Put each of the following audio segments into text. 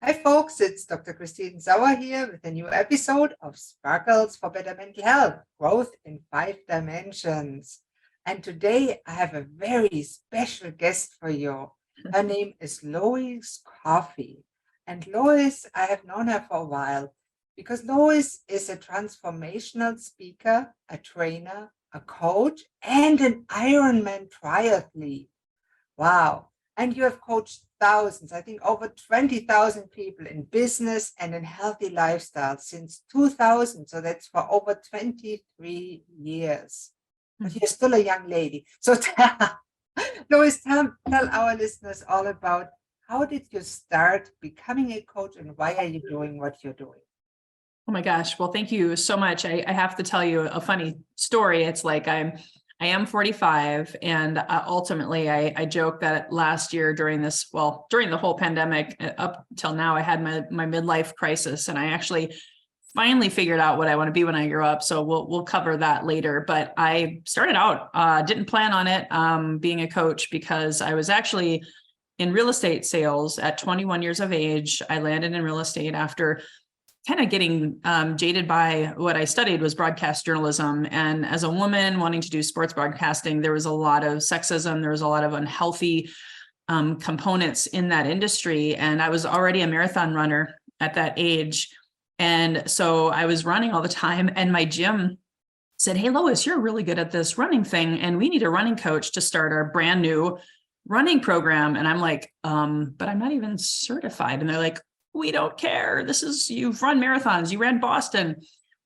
Hi, folks, it's Dr. Christine Sauer here with a new episode of Sparkles for Better Mental Health, Growth in 5 Dimensions. And today I have a very special guest for you. Her name is Lois Koffi. And Lois, I have known her for a while because Lois is a transformational speaker, a trainer, a coach, and an Ironman triathlete. Wow. And you have coached thousands, I think over 20,000 people in business and in healthy lifestyle since 2000. So that's for over 23 years. But you're still a young lady. So Lois, tell our listeners all about how did you start becoming a coach and why are you doing what you're doing? Oh my gosh. Well, thank you so much. I have to tell you a funny story. It's like I am 45, and ultimately I joke that last year during the whole pandemic up till now, I had my midlife crisis, and I actually finally figured out what I want to be when I grow up. So we'll cover that later. But I started out, didn't plan on it being a coach because I was actually in real estate sales at 21 years of age. I landed in real estate after kind of getting jaded by what I studied was broadcast journalism. And as a woman wanting to do sports broadcasting, there was a lot of sexism. There was a lot of unhealthy components in that industry. And I was already a marathon runner at that age. And so I was running all the time. And my gym said, "Hey, Lois, you're really good at this running thing. And we need a running coach to start our brand new running program." And I'm like, but I'm not even certified. And they're like, "We don't care. You've run marathons, you ran Boston.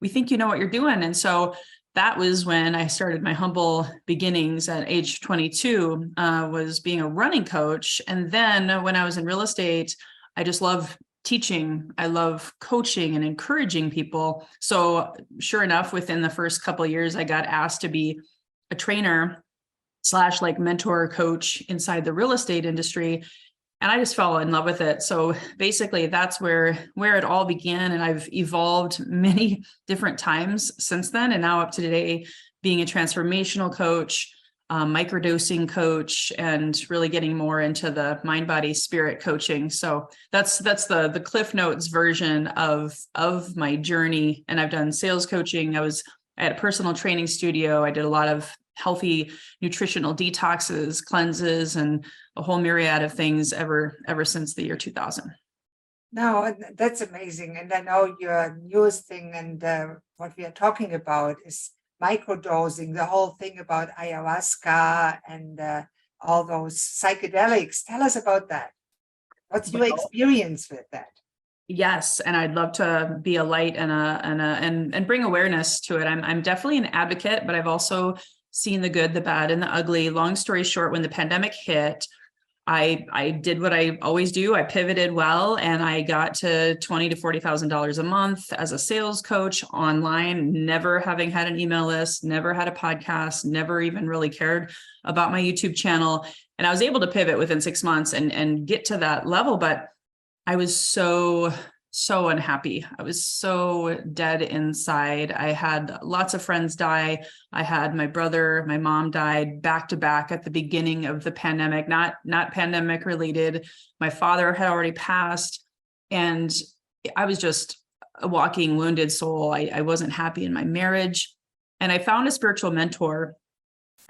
We think you know what you're doing." And so that was when I started my humble beginnings at age 22, was being a running coach. And then when I was in real estate, I just love teaching. I love coaching and encouraging people. So sure enough, within the first couple of years, I got asked to be a trainer / like mentor coach inside the real estate industry. And I just fell in love with it. So basically that's where it all began. And I've evolved many different times since then. And now up to today, being a transformational coach, microdosing coach, and really getting more into the mind, body, spirit coaching. So that's the Cliff Notes version of my journey. And I've done sales coaching. I had a personal training studio. I did a lot of healthy nutritional detoxes, cleanses, and a whole myriad of things ever since the year 2000. No, that's amazing. And I know your newest thing and what we are talking about is microdosing, the whole thing about ayahuasca and all those psychedelics. Tell us about that. What's your experience with that? Yes, and I'd love to be a light and bring awareness to it. I'm definitely an advocate, but I've also seen the good, the bad, and the ugly. Long story short, when the pandemic hit, I did what I always do. I pivoted well, and I got to $20,000 to $40,000 a month as a sales coach online, never having had an email list, never had a podcast, never even really cared about my YouTube channel. And I was able to pivot within 6 months and get to that level. But I was so unhappy. I was so dead inside. I had lots of friends die. I had my brother, my mom died back to back at the beginning of the pandemic, not pandemic related. My father had already passed, and I was just a walking wounded soul. I wasn't happy in my marriage. And I found a spiritual mentor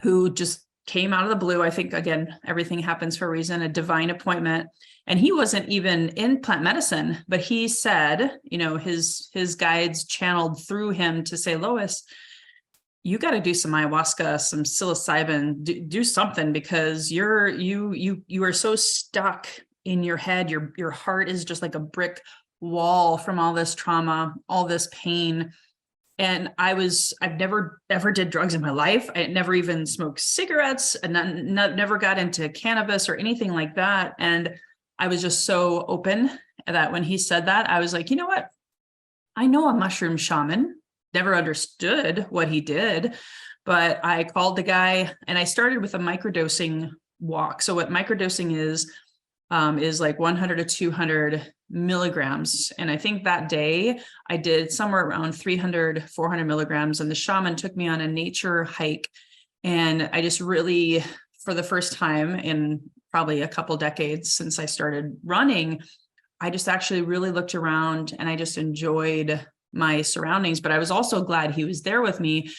who just came out of the blue. I think, again, everything happens for a reason, a divine appointment. And he wasn't even in plant medicine, but he said, his guides channeled through him to say, "Lois, you got to do some ayahuasca, some psilocybin, do something, because you are so stuck in your head. Your heart is just like a brick wall from all this trauma, all this pain." And I've never ever did drugs in my life. I never even smoked cigarettes, and never got into cannabis or anything like that. And I was just so open that when he said that, I was like, you know what? I know a mushroom shaman. Never understood what he did, but I called the guy and I started with a microdosing walk. So what microdosing is like 100 to 200 milligrams. And I think that day I did somewhere around 300, 400 milligrams. And the shaman took me on a nature hike. And I just really, for the first time in probably a couple decades since I started running, I just actually really looked around and I just enjoyed my surroundings. But I was also glad he was there with me,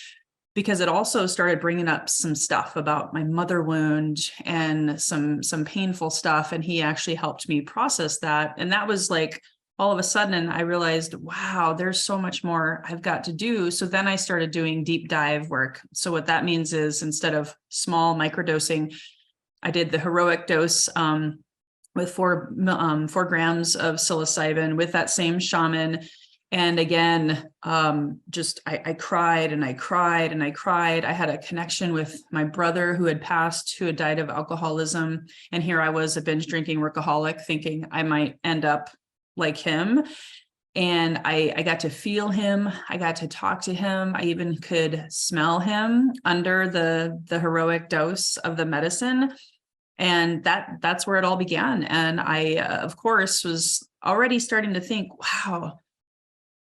because it also started bringing up some stuff about my mother wound and some painful stuff. And he actually helped me process that. And that was like, all of a sudden I realized, wow, there's so much more I've got to do. So then I started doing deep dive work. So what that means is, instead of small microdosing, I did the heroic dose, with 4 grams of psilocybin with that same shaman. And again, I cried and I cried and I cried. I had a connection with my brother who had passed, who had died of alcoholism. And here I was, a binge drinking workaholic, thinking I might end up like him. And I got to feel him. I got to talk to him. I even could smell him under the heroic dose of the medicine. And that's where it all began. And I, of course, was already starting to think, wow,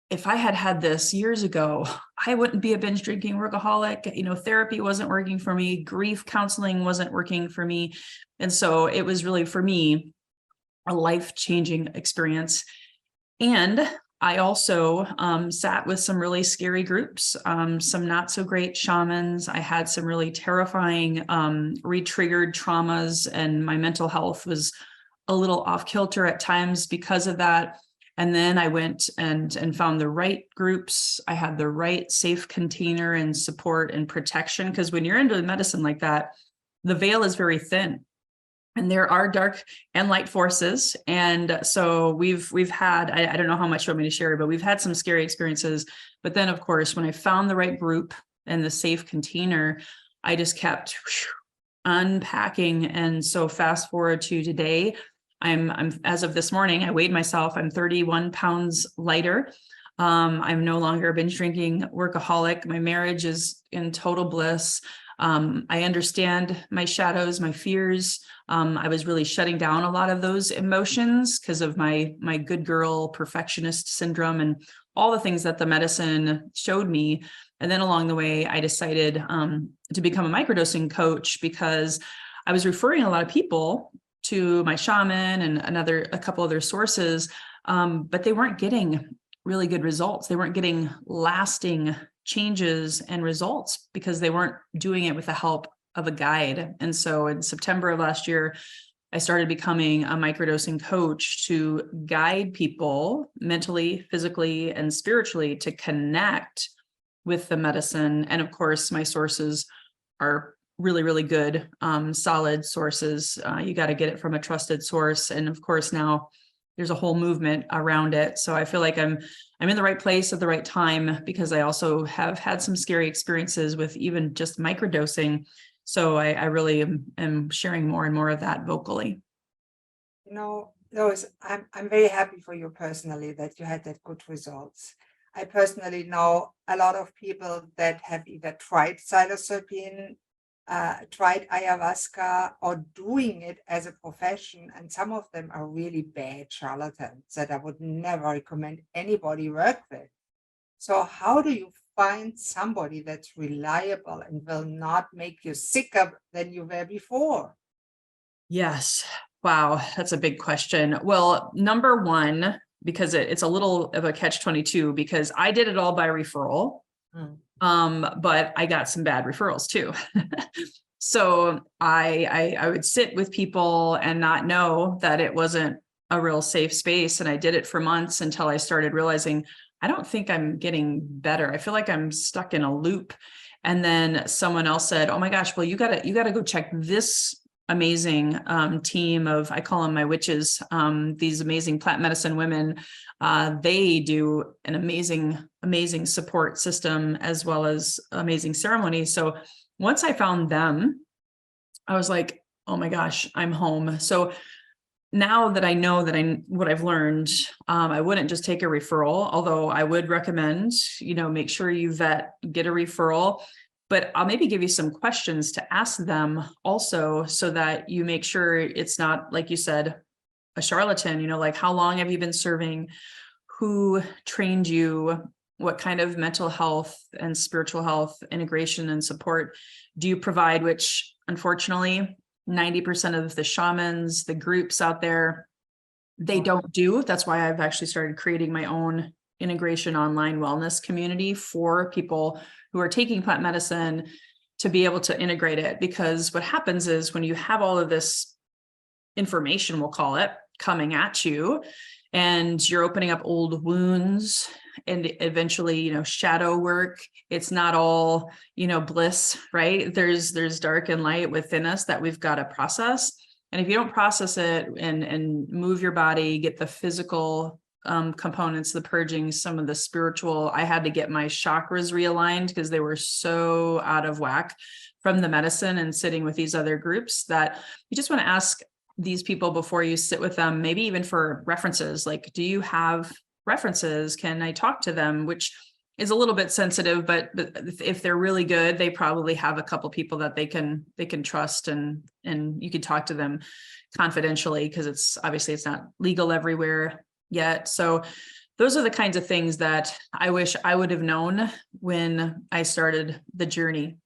if I had had this years ago, I wouldn't be a binge drinking workaholic. You know, therapy wasn't working for me. Grief counseling wasn't working for me. And so it was really, for me, a life-changing experience. And I also sat with some really scary groups, some not so great shamans. I had some really terrifying re-triggered traumas, and my mental health was a little off kilter at times because of that. And then I went and found the right groups. I had the right safe container and support and protection, because when you're into medicine like that, the veil is very thin. And there are dark and light forces. And so we've had, I don't know how much you want me to share, but we've had some scary experiences. But then, of course, when I found the right group and the safe container, I just kept unpacking. And so fast forward to today, I'm as of this morning, I weighed myself, I'm 31 pounds lighter. I'm no longer a binge drinking workaholic. My marriage is in total bliss. I understand my shadows, my fears. I was really shutting down a lot of those emotions because of my good girl perfectionist syndrome and all the things that the medicine showed me. And then along the way, I decided to become a microdosing coach, because I was referring a lot of people to my shaman and a couple other sources, but they weren't getting really good results. They weren't getting lasting changes and results because they weren't doing it with the help of a guide. And so in September of last year, I started becoming a microdosing coach to guide people mentally, physically, and spiritually to connect with the medicine. And of course, my sources are really, really good, solid sources. You got to get it from a trusted source. And of course, now there's a whole movement around it. So I feel like I'm in the right place at the right time, because I also have had some scary experiences with even just microdosing. So I really am sharing more and more of that vocally. You know, Lois, I'm very happy for you personally that you had that good results. I personally know a lot of people that have either tried psilocybin, tried ayahuasca, or doing it as a profession, and some of them are really bad charlatans that I would never recommend anybody work with. So how do you find somebody that's reliable and will not make you sicker than you were before? Yes. Wow. That's a big question. Well, number one, because it's a little of a catch-22, because I did it all by referral. But I got some bad referrals too. So I would sit with people and not know that it wasn't a real safe space. And I did it for months until I started realizing, I don't think I'm getting better. I feel like I'm stuck in a loop. And then someone else said, oh my gosh, well, you gotta go check this amazing team of, I call them my witches, these amazing plant medicine women. They do an amazing support system as well as amazing ceremonies. So once I found them, I was like, oh my gosh, I'm home. So now that I know that what I've learned, I wouldn't just take a referral, although I would recommend, make sure you get a referral. But I'll maybe give you some questions to ask them also, so that you make sure it's not, like you said, a charlatan, like how long have you been serving? Who trained you? What kind of mental health and spiritual health integration and support do you provide? Which unfortunately, 90% of the shamans, the groups out there, they don't do. That's why I've actually started creating my own integration online wellness community for people who are taking plant medicine to be able to integrate it. Because what happens is when you have all of this information, we'll call it, coming at you, and you're opening up old wounds and eventually, shadow work. It's not all, bliss, right? There's dark and light within us that we've got to process. And if you don't process it and move your body, get the physical components, the purging, some of the spiritual, I had to get my chakras realigned because they were so out of whack from the medicine and sitting with these other groups, that you just want to ask these people before you sit with them, maybe even for references. Like, do you have references? Can I talk to them? Which is a little bit sensitive, but if they're really good, they probably have a couple people that they can trust, and you can talk to them confidentially, because it's not legal everywhere yet. So those are the kinds of things that I wish I would have known when I started the journey.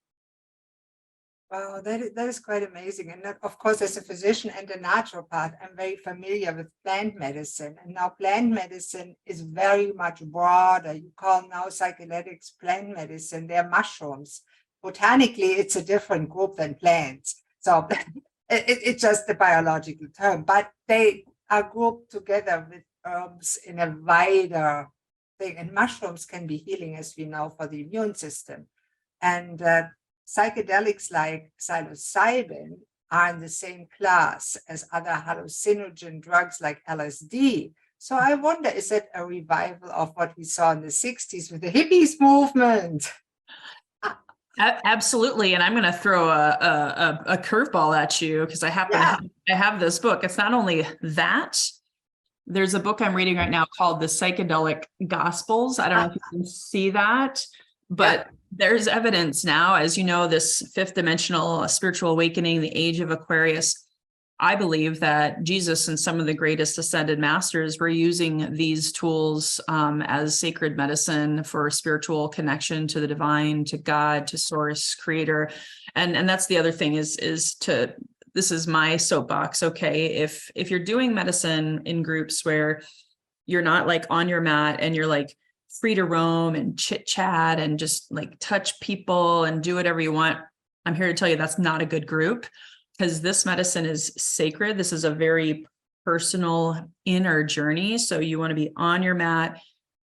Wow, that is quite amazing. And that, of course, as a physician and a naturopath, I'm very familiar with plant medicine. And now plant medicine is very much broader. You call now psychedelics plant medicine. They're mushrooms. Botanically, it's a different group than plants. So it's just the biological term. But they are grouped together with herbs in a wider thing. And mushrooms can be healing, as we know, for the immune system. And psychedelics like psilocybin are in the same class as other hallucinogen drugs like LSD. So I wonder, is it a revival of what we saw in the 60s with the hippies movement? Absolutely. And I'm going to throw a curveball at you, because I have this book. It's not only that. There's a book I'm reading right now called The Psychedelic Gospels. I don't know if you can see that, but there's evidence now, as you know, this fifth dimensional spiritual awakening, the age of Aquarius. I believe that Jesus and some of the greatest ascended masters were using these tools as sacred medicine for spiritual connection to the divine, to God, to source, creator. And that's the other thing is this is my soapbox. Okay. If you're doing medicine in groups where you're not like on your mat and you're like free to roam and chit chat and just like touch people and do whatever you want, I'm here to tell you that's not a good group, because this medicine is sacred. This is a very personal inner journey. So you want to be on your mat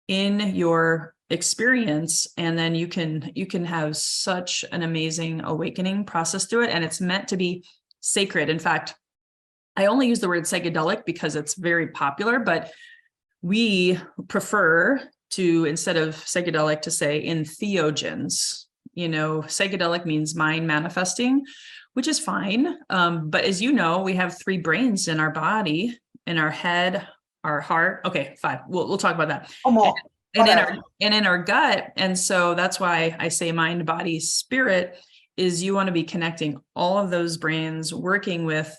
in your experience, and then you can have such an amazing awakening process through it. And it's meant to be sacred. In fact, I only use the word psychedelic because it's very popular, but we prefer to, instead of psychedelic, to say entheogens. Psychedelic means mind manifesting, which is fine. But as you know, we have 3 brains in our body, in our head, our heart. Okay, 5. We'll talk about that. And in our gut. And so that's why I say mind, body, spirit, is you want to be connecting all of those brains, working with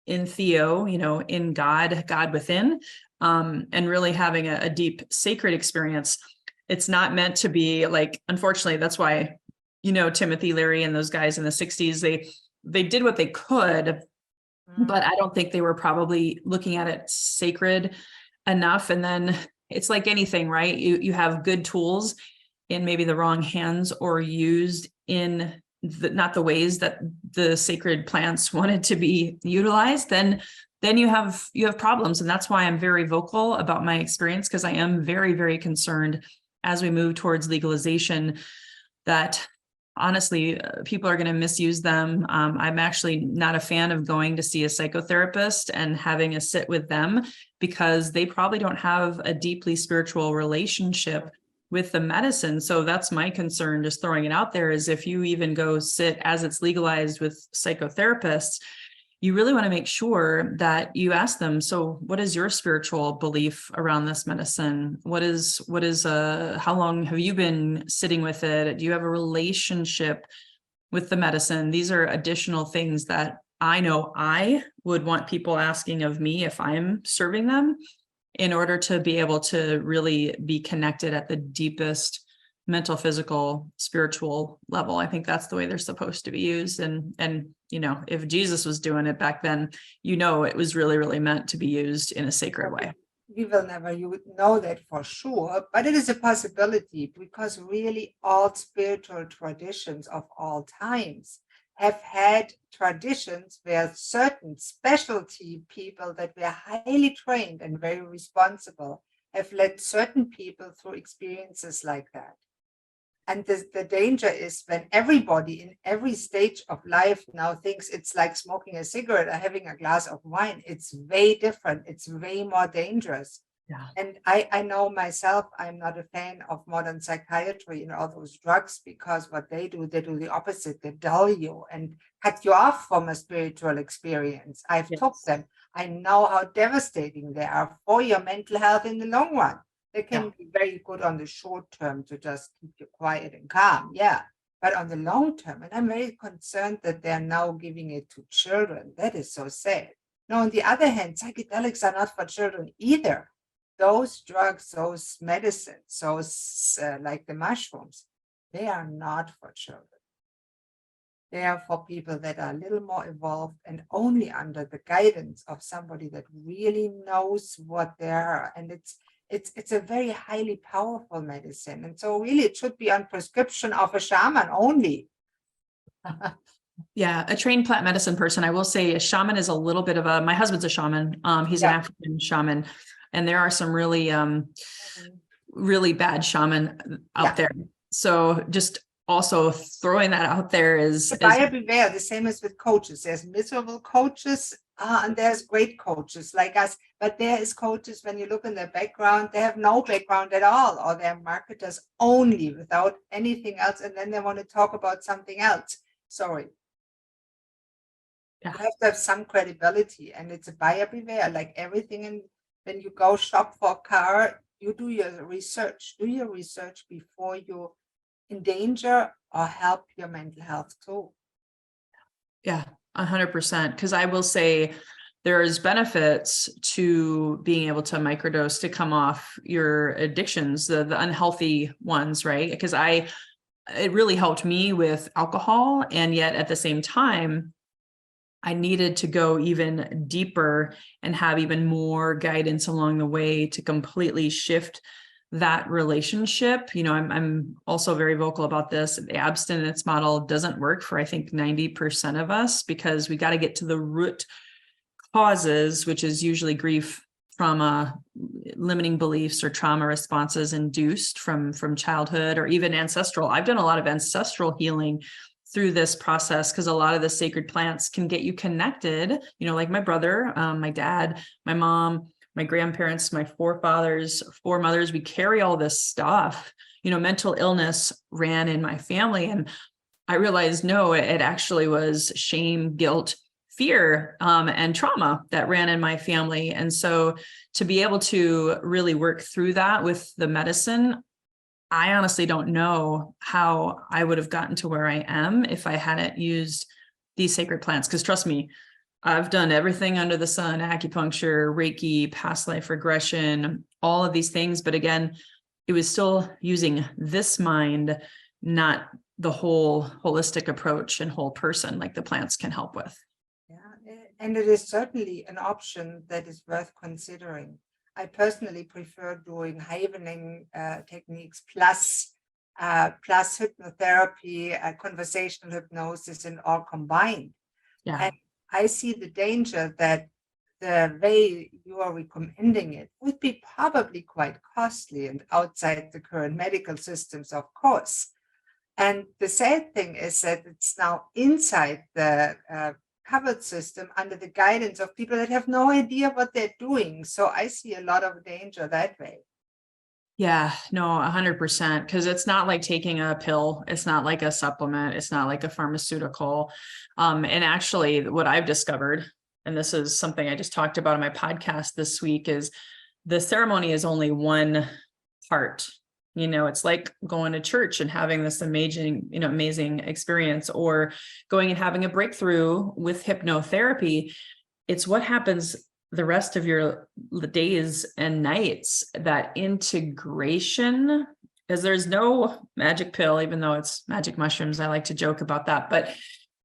in Theo, in God within, and really having a deep sacred experience. It's not meant to be like, unfortunately, that's why, Timothy Leary and those guys in the 60s, they did what they could, but I don't think they were probably looking at it sacred enough. And then it's like anything, right? You have good tools in maybe the wrong hands, or used in not the ways that the sacred plants wanted to be utilized, then you have problems. And that's why I'm very vocal about my experience, because I am very, very concerned as we move towards legalization that honestly, people are going to misuse them. I'm actually not a fan of going to see a psychotherapist and having a sit with them, because they probably don't have a deeply spiritual relationship with the medicine. So that's my concern, just throwing it out there, is if you even go sit as it's legalized with psychotherapists, you really want to make sure that you ask them, so what is your spiritual belief around this medicine? What is how long have you been sitting with it? Do you have a relationship with the medicine? These are additional things that I know I would want people asking of me if I'm serving them, in order to be able to really be connected at the deepest mental, physical, spiritual level. I think that's the way they're supposed to be used. And, you know, if Jesus was doing it back then, you know, it was really, really meant to be used in a sacred way. We will never know that for sure, but it is a possibility, because really all spiritual traditions of all times have had traditions where certain specialty people that were highly trained and very responsible have led certain people through experiences like that. And the danger is when everybody in every stage of life now thinks it's like smoking a cigarette or having a glass of wine. It's way different. It's way more dangerous. Yeah. And I know myself, I'm not a fan of modern psychiatry and all those drugs, because what they do the opposite. They dull you and cut you off from a spiritual experience. I've Yes. took them. I know how devastating they are for your mental health in the long run. They can be very good on the short term to just keep you quiet and calm. Yeah. But on the long term, and I'm very concerned that they're now giving it to children. That is so sad. Now, on the other hand, psychedelics are not for children either. Those drugs, those medicines, those like the mushrooms, they are not for children. They are for people that are a little more evolved and only under the guidance of somebody that really knows what they are. And it's a very highly powerful medicine. And so really it should be on prescription of a shaman only. Yeah, a trained plant medicine person. I will say a shaman is a little bit of my husband's a shaman. He's an African shaman, and there are some really, really bad shaman out there. So just also throwing that out there is buyer beware. The same as with coaches. There's miserable coaches and there's great coaches like us, but there is coaches, when you look in their background, they have no background at all, or they're marketers only without anything else, and then they want to talk about something else. Sorry. You have to have some credibility, and it's a buyer beware, like everything. And when you go shop for a car, you do your research. Do your research before you endanger or help your mental health too. Yeah, 100%. Because I will say there's benefits to being able to microdose to come off your addictions, the unhealthy ones, right? Because it really helped me with alcohol, and yet at the same time, I needed to go even deeper and have even more guidance along the way to completely shift that relationship. You know, I'm also very vocal about this. The abstinence model doesn't work for, I think, 90% of us, because we got to get to the root causes, which is usually grief, trauma, limiting beliefs, or trauma responses induced from childhood, or even ancestral. I've done a lot of ancestral healing through this process, because a lot of the sacred plants can get you connected, you know, like my brother, my dad, my mom, my grandparents, my forefathers, foremothers. We carry all this stuff. You know, mental illness ran in my family, and I realized, no, it actually was shame, guilt, fear, and trauma that ran in my family. And so to be able to really work through that with the medicine, I honestly don't know how I would have gotten to where I am if I hadn't used these sacred plants. Because trust me, I've done everything under the sun: acupuncture, Reiki, past life regression, all of these things. But again, it was still using this mind, not the whole holistic approach and whole person like the plants can help with. Yeah, and it is certainly an option that is worth considering. I personally prefer doing havening techniques plus hypnotherapy, conversational hypnosis, and all combined. Yeah. And I see the danger that the way you are recommending it would be probably quite costly and outside the current medical systems, of course. And the sad thing is that it's now inside the covered system under the guidance of people that have no idea what they're doing. So I see a lot of danger that way. Yeah, no, 100%. Because it's not like taking a pill. It's not like a supplement. It's not like a pharmaceutical. And actually, what I've discovered, and this is something I just talked about on my podcast this week, is the ceremony is only one part. You know, it's like going to church and having this amazing experience, or going and having a breakthrough with hypnotherapy. It's what happens the rest of your days and nights, that integration Because there's no magic pill, even though it's magic mushrooms. I like to joke about that, but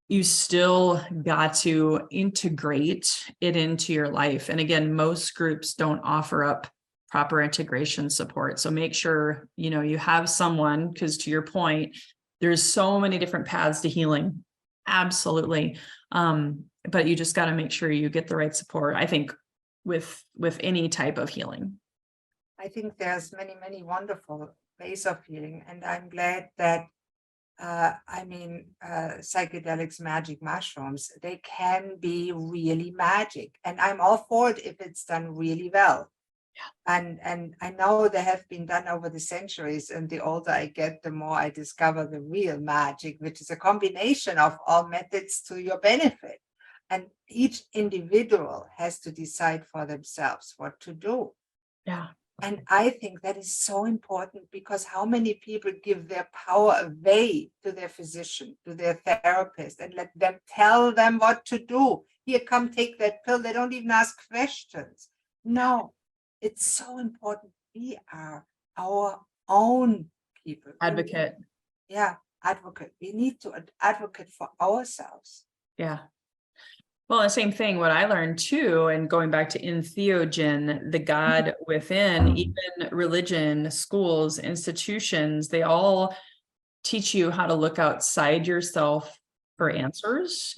you still got to integrate it into your life. And again, most groups don't offer up proper integration support. So make sure, you have someone, because to your point, there's so many different paths to healing. Absolutely. But you just got to make sure you get the right support, I think, with any type of healing. I think there's many, many wonderful ways of healing. And I'm glad that psychedelics, magic mushrooms, they can be really magic. And I'm all for it if it's done really well. And I know they have been done over the centuries, and the older I get, the more I discover the real magic, which is a combination of all methods to your benefit. And each individual has to decide for themselves what to do. Yeah. And I think that is so important, because how many people give their power away to their physician, to their therapist, and let them tell them what to do. Here, come take that pill. They don't even ask questions. No, it's so important. We are our own people. Advocate. Advocate. We need to advocate for ourselves. Yeah. Well, the same thing, what I learned too, and going back to entheogen, the God within, even religion, schools, institutions, they all teach you how to look outside yourself for answers.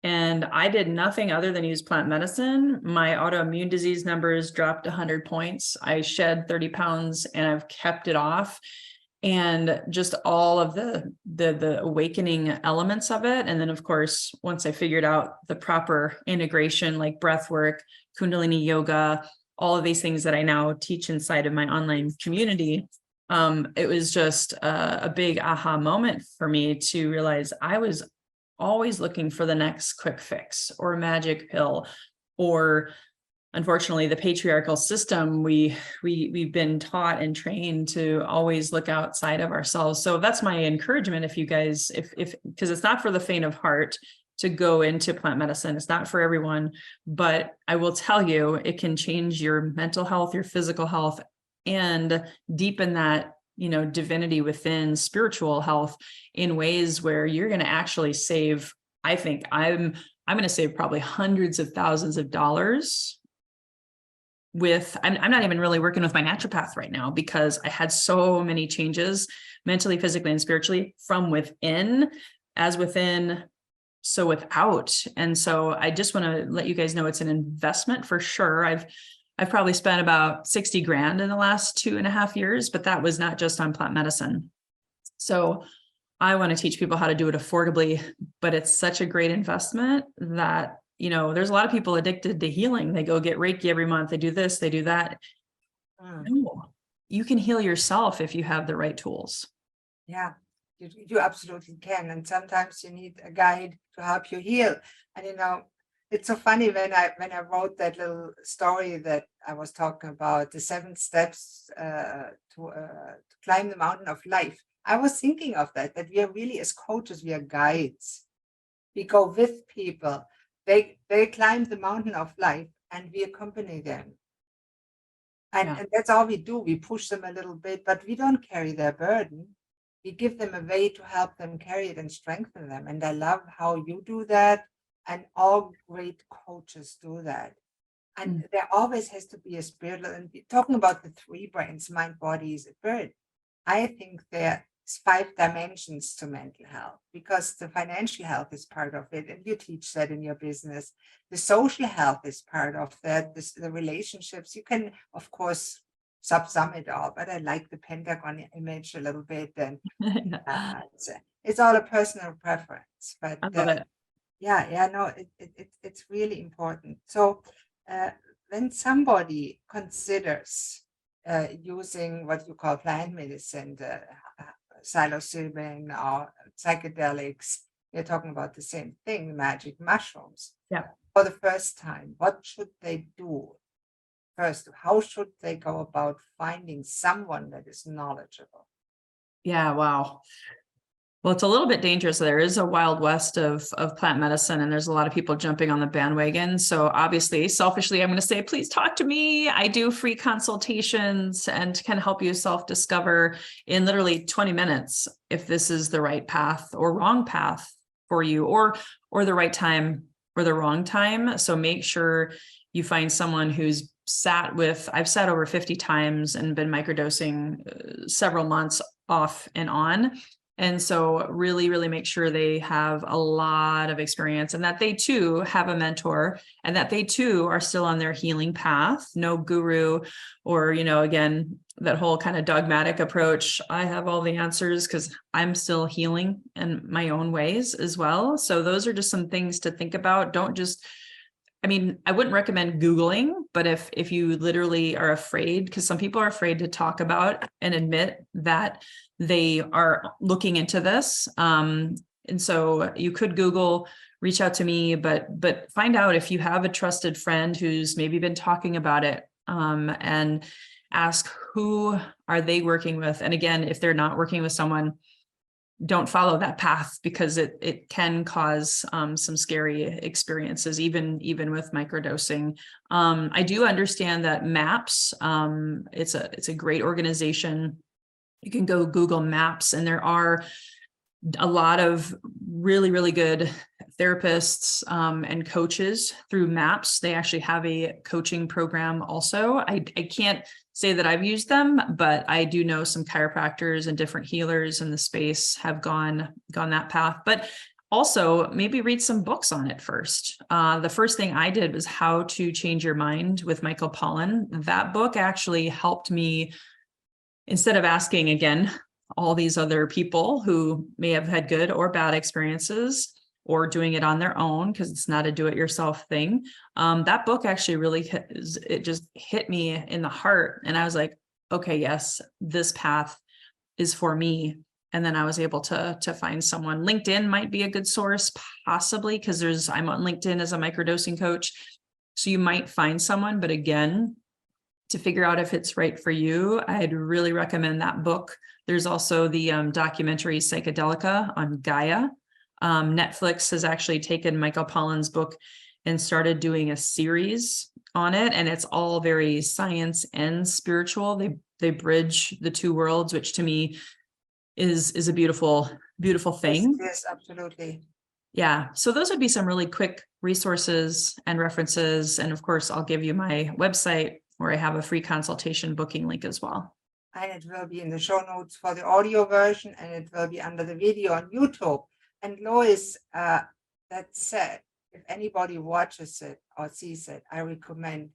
And I did nothing other than use plant medicine. My autoimmune disease numbers dropped 100 points. I shed 30 pounds and I've kept it off. And just all of the awakening elements of it. And then, of course, once I figured out the proper integration, like breath work, Kundalini yoga, all of these things that I now teach inside of my online community, it was just a big aha moment for me to realize I was always looking for the next quick fix or magic pill, or unfortunately, the patriarchal system, we've been taught and trained to always look outside of ourselves. So that's my encouragement. If you guys, because it's not for the faint of heart to go into plant medicine, it's not for everyone, but I will tell you, it can change your mental health, your physical health, and deepen that, divinity within spiritual health in ways where you're going to actually save. I think I'm going to save probably hundreds of thousands of dollars. I'm not even really working with my naturopath right now, because I had so many changes mentally, physically, and spiritually from within, as within, so without. And so I just want to let you guys know it's an investment for sure. I've probably spent about 60 grand in the last 2.5 years, but that was not just on plant medicine. So I want to teach people how to do it affordably, but it's such a great investment that there's a lot of people addicted to healing. They go get Reiki every month. They do this, they do that. No, you can heal yourself if you have the right tools. Yeah, you absolutely can. And sometimes you need a guide to help you heal. And it's so funny when I wrote that little story that I was talking about, the 7 steps to climb the mountain of life. I was thinking of that we are really, as coaches, we are guides. We go with people. They climb the mountain of life and we accompany them. And that's all we do. We push them a little bit, but we don't carry their burden. We give them a way to help them carry it and strengthen them. And I love how you do that. And all great coaches do that. And there always has to be a spiritual, and talking about the 3 brains, mind, body, spirit. I think there's 5 dimensions to mental health, because the financial health is part of it, and you teach that in your business. The social health is part of that, the relationships. You can, of course, sum it all, but I like the pentagon image a little bit, and it's all a personal preference. But I love it. it's really important. So when somebody considers using what you call plant medicine, psilocybin or psychedelics, we're talking about the same thing, magic mushrooms. Yeah. For the first time, what should they do? First, how should they go about finding someone that is knowledgeable? Yeah, wow. Well, it's a little bit dangerous. There is a wild west of plant medicine, and there's a lot of people jumping on the bandwagon. So obviously, selfishly, I'm going to say, please talk to me. I do free consultations and can help you self-discover in literally 20 minutes if this is the right path or wrong path for you, or the right time or the wrong time. So make sure you find someone who's I've sat over 50 times and been microdosing several months off and on. And so really, really make sure they have a lot of experience and that they too have a mentor and that they too are still on their healing path. No guru or, again, that whole kind of dogmatic approach. I have all the answers because I'm still healing in my own ways as well. So those are just some things to think about. Don't just, I wouldn't recommend Googling, but if you literally are afraid, because some people are afraid to talk about and admit that they are looking into this. And so you could Google, reach out to me, but find out if you have a trusted friend who's maybe been talking about it, and ask who are they working with. And again, if they're not working with someone, don't follow that path because it can cause some scary experiences, even with microdosing. I do understand that MAPS, it's a great organization. You can go Google Maps, and there are a lot of really, really good therapists and coaches through MAPS. They actually have a coaching program also. I can't say that I've used them, but I do know some chiropractors and different healers in the space have gone that path. But also maybe read some books on it first. The first thing I did was How to Change Your Mind with Michael Pollan. That book actually helped me, instead of asking again all these other people who may have had good or bad experiences or doing it on their own, because it's not a do-it-yourself thing. That book actually really it just hit me in the heart. And I was like, okay, yes, this path is for me. And then I was able to find someone. LinkedIn might be a good source, possibly, because I'm on LinkedIn as a microdosing coach. So you might find someone, but again, to figure out if it's right for you, I'd really recommend that book. There's also the documentary Psychedelica on Gaia. Netflix has actually taken Michael Pollan's book and started doing a series on it, and it's all very science and spiritual. They bridge the two worlds, which to me is a beautiful thing. Yes, absolutely. Yeah. So those would be some really quick resources and references. And of course, I'll give you my website where I have a free consultation booking link as well. And it will be in the show notes for the audio version, and it will be under the video on YouTube. And Lois, that said, if anybody watches it or sees it, I recommend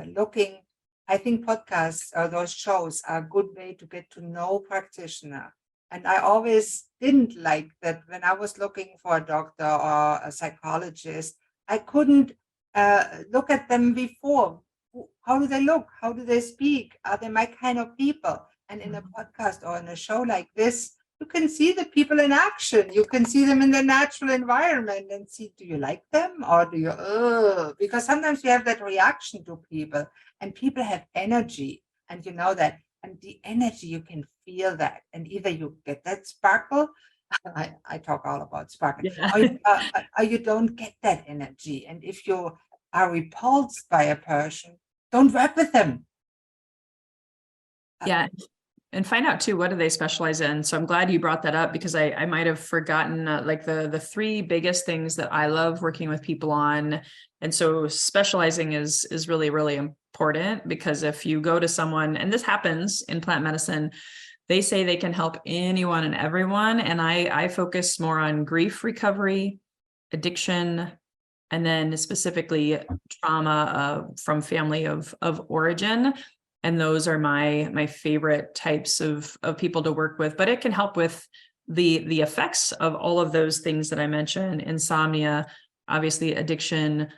looking. I think podcasts or those shows are a good way to get to know practitioner. And I always didn't like that when I was looking for a doctor or a psychologist, I couldn't look at them before. How do they look? How do they speak? Are they my kind of people? And in a podcast or in a show like this, you can see the people in action. You can see them in the natural environment and see, do you like them or do you, because sometimes you have that reaction to people, and people have energy, and you know that, and the energy, you can feel that. And either you get that sparkle, I talk all about sparkle, yeah. or you don't get that energy. And if you are repulsed by a person, don't work with them. Yeah. And find out too, what do they specialize in? So I'm glad you brought that up, because I might have forgotten like the three biggest things that I love working with people on. And so specializing is really, really important, because if you go to someone, and this happens in plant medicine, they say they can help anyone and everyone. And I focus more on grief recovery, addiction, and then specifically trauma from family of origin. And those are my favorite types of people to work with. But it can help with the effects of all of those things that I mentioned: insomnia, obviously addiction,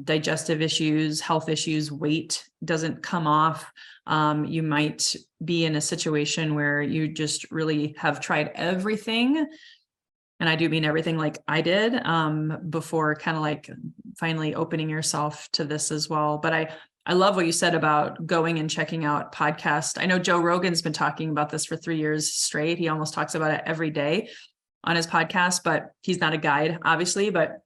digestive issues, health issues, weight doesn't come off. You might be in a situation where you just really have tried everything. And I do mean everything, like I did, before kind of like finally opening yourself to this as well. But I love what you said about going and checking out podcasts. I know Joe Rogan's been talking about this for 3 years straight. He almost talks about it every day on his podcast, but he's not a guide, obviously. But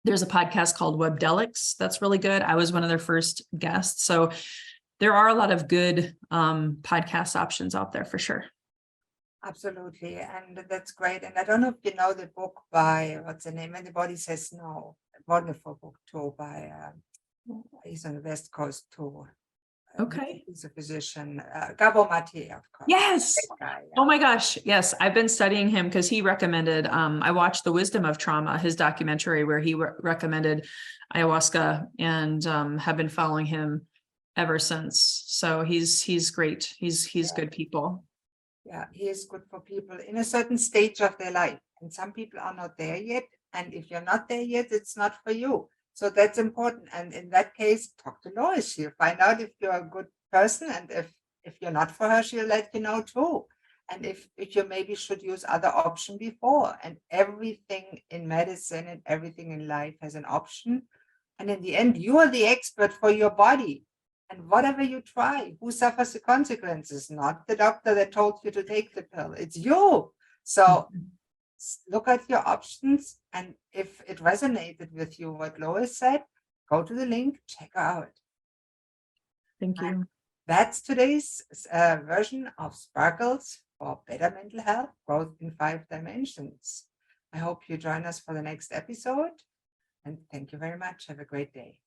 there's a podcast called Webdelics that's really good. I was one of their first guests. So there are a lot of good podcast options out there for sure. Absolutely. And that's great. And I don't know if you know the book by, what's the name? And the Body Says No. A wonderful book too by, he's on the West Coast too. Okay. He's a physician, Gabo Mate, of course. Yes. That guy, yeah. Oh my gosh. Yes. I've been studying him because he recommended, I watched The Wisdom of Trauma, his documentary where he recommended ayahuasca, and have been following him ever since. So he's great. He's good people. Yeah, he is good for people in a certain stage of their life. And some people are not there yet. And if you're not there yet, it's not for you. So that's important. And in that case, talk to Lois. She'll find out if you're a good person. And if you're not for her, she'll let you know too. And if you maybe should use other option before. And everything in medicine and everything in life has an option. And in the end, you are the expert for your body. And whatever you try, who suffers the consequences? Not the doctor that told you to take the pill. It's you. So look at your options. And if it resonated with you, what Lois said, go to the link, check out. Thank you. And that's today's version of Sparkles for Better Mental Health, Growth in 5 Dimensions. I hope you join us for the next episode. And thank you very much. Have a great day.